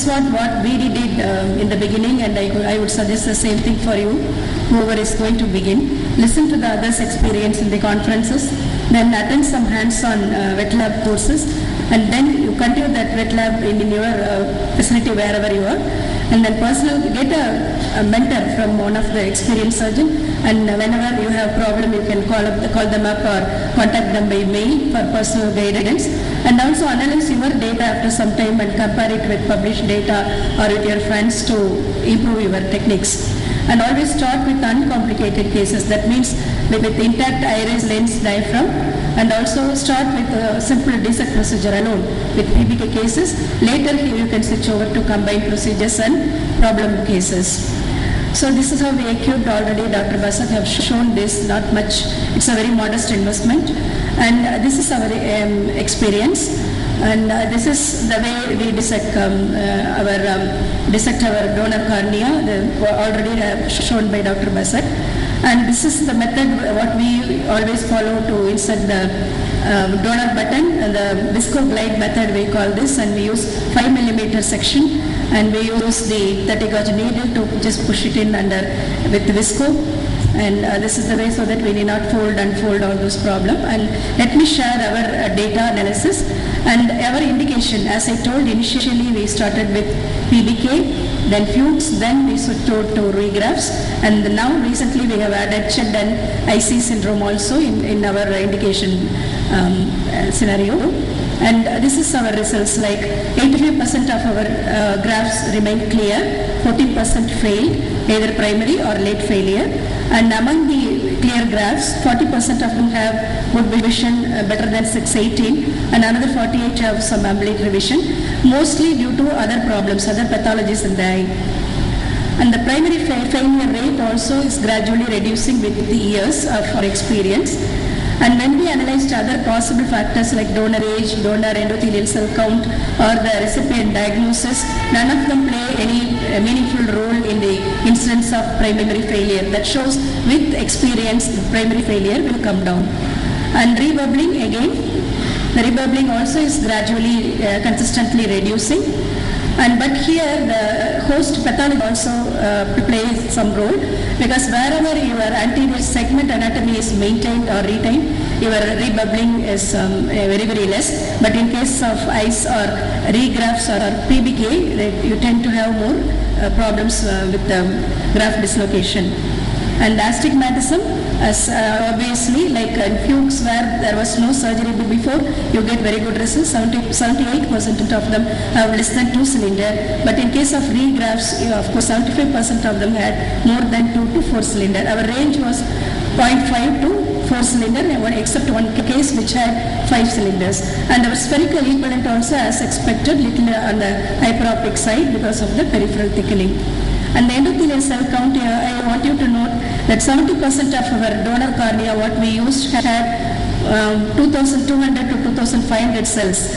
what we did in the beginning, and I would suggest the same thing for you, whoever is going to begin. Listen to the others' experience in the conferences, then attend some hands-on wet lab courses, and then you continue that wet lab in your facility wherever you are. And then get a mentor from one of the experienced surgeon, and whenever you have problem, you can call them up or contact them by mail for personal guidance. And also analyze your data after some time and compare it with published data or with your friends to improve your techniques. And always start with uncomplicated cases. That means with intact iris, lens, diaphragm, and also start with a simple dissect procedure alone with PBK cases. Later you can switch over to combined procedures and problem cases. So this is how we equipped already. Dr. Basak have shown this, not much. It's a very modest investment. And this is our experience. And this is the way we dissect our donor cornea, already shown by Dr. Basak. And this is the method what we always follow to insert the donor button, and the visco glide method we call this, and we use 5 millimeter section, and we use the 30 gauge needle to just push it in under with visco. And this is the way so that we need not fold and unfold all those problems. And let me share our data analysis and our indication. As I told initially, we started with PBK, then Fuchs, then we switched to regrafts, and now recently we have added CHED and IC syndrome also in our indication scenario. And this is our results, like 85% of our grafts remain clear, 14% failed, either primary or late failure. And among the clear grafts, 40% of them have good vision, better than 618, and another 48 have some ambulatory vision, mostly due to other problems, other pathologies in the eye. And the primary failure rate also is gradually reducing with the years of our experience. And when we analyzed other possible factors like donor age, donor endothelial cell count, or the recipient diagnosis, none of them play any meaningful role in the incidence of primary failure. That shows with experience, primary failure will come down. And rebubbling again, the rebubbling also is gradually, consistently reducing. But here the host pathology also plays some role, because wherever your anterior segment anatomy is maintained or retained, your rebubbling is very, very less. But in case of eyes or regrafts or PBK, you tend to have more problems with the graft dislocation. And astigmatism, as obviously, like in Fuchs where there was no surgery before, you get very good results. 78% of them have less than 2 cylinder. But in case of regrafts, of course 75% of them had more than 2 to 4 cylinder. Our range was 0.5 to 4 cylinder, except one case which had 5 cylinders. And our spherical equivalent also, as expected, little on the hyperopic side because of the peripheral thickening. And the endothelial cell count, I want you to note that 70% of our donor cornea, what we used, had 2,200 to 2,500 cells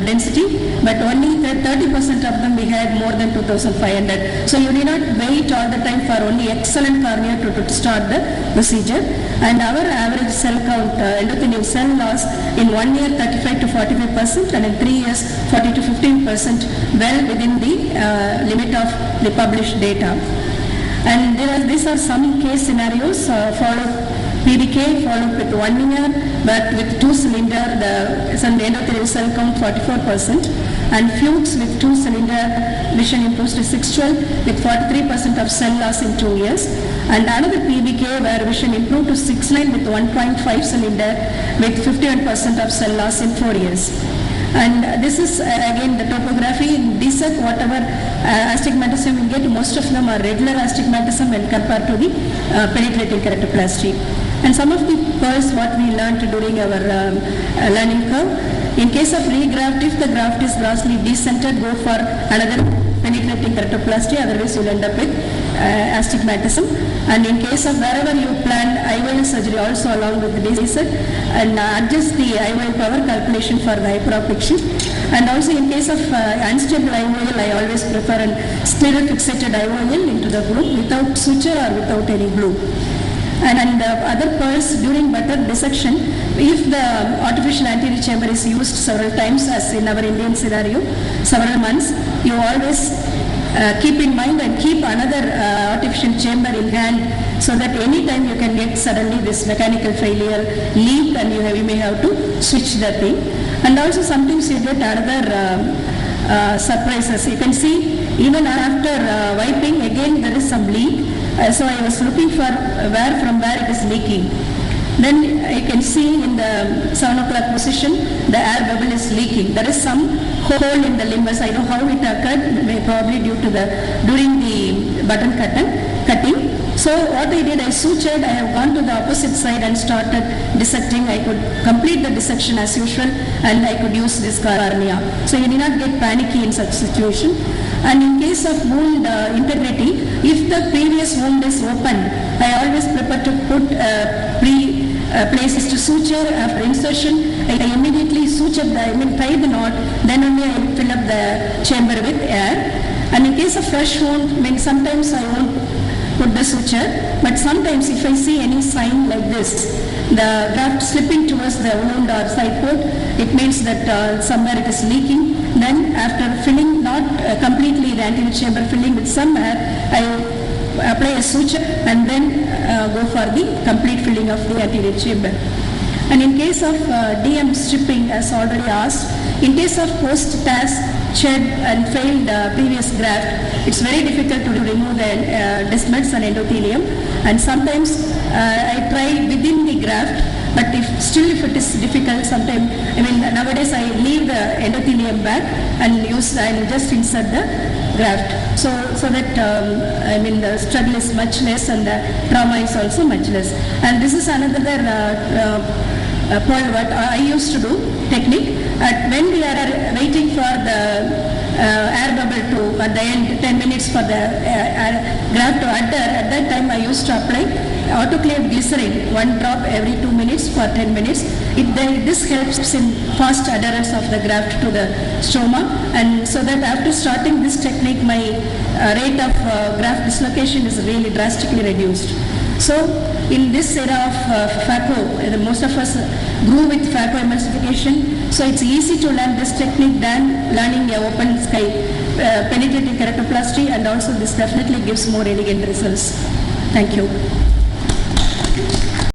density, but only 30% of them we had more than 2,500. So you need not wait all the time for only excellent cornea to start the procedure. And our average cell count, endothelial cell loss in 1 year 35 to 45%, and in 3 years 40 to 15%, well within the limit of the published data. And these are some case scenarios. PBK followed with 1 year, but with 2 cylinder, the endothelial cell count 44%, and Fuchs with 2 cylinder, vision improves to 612 with 43% of cell loss in 2 years, and another PBK where vision improved to 69 with 1.5 cylinder with 51% of cell loss in 4 years. And this is again the topography in DSEC, whatever astigmatism you get, most of them are regular astigmatism when compared to the penetrating keratoplasty. And some of the pearls what we learned during our learning curve, in case of regraft, if the graft is grossly decentered, go for another penetrating keratoplasty, otherwise you will end up with astigmatism. And in case of wherever you plan IOL surgery also along with the DSEC, and adjust the IOL power calculation for the hyperopic shift. And also in case of unstable IOL, I always prefer a scleral fixated IOL into the glue without suture or without any glue. And other pearls during butter dissection, if the artificial anterior chamber is used several times, as in our Indian scenario, several months, you always keep in mind and keep another artificial chamber in hand, so that any time you can get suddenly this mechanical failure, leak, and you may have to switch the thing. And also sometimes you get another surprises. You can see even after wiping, again there is some leak. So I was looking for from where it is leaking. Then I can see in the 7 o'clock position, the air bubble is leaking. There is some hole in the limbus. I know how it occurred, probably due to during the button cutting. So what I did, I sutured. I have gone to the opposite side and started dissecting. I could complete the dissection as usual, and I could use this cornea. So you need not get panicky in such situation. And in case of wound integrity, if the previous wound is open, I always prefer to put places to suture. After insertion, I immediately suture tie the knot, then only I fill up the chamber with air. And in case of fresh wound, sometimes I won't put the suture, but sometimes if I see any sign like this, the graft slipping towards the wound or side port, it means that somewhere it is leaking. Then after filling, not completely the anterior chamber, filling with some air, I apply a suture and then go for the complete filling of the anterior chamber. And in case of DM stripping, as already asked, in case of post-TAS, shed and failed previous graft, it's very difficult to remove the desmids and endothelium. And sometimes I try within the graft, but if it is difficult, sometimes, nowadays I leave the endothelium back and just insert the graft. So that, the struggle is much less and the trauma is also much less. And this is another what I used to do technique. When we are waiting for the air bubble to, at the end, 10 minutes for the graft to adhere, at that time I used to apply autoclave glycerin, 1 drop every 2 minutes for 10 minutes. This helps in fast adherence of the graft to the stroma, and so that after starting this technique, my rate of graft dislocation is really drastically reduced. So in this era of phaco, most of us grew with phaco emulsification, so it's easy to learn this technique than learning a open sky penetrating keratoplasty, and also this definitely gives more elegant results. Thank you.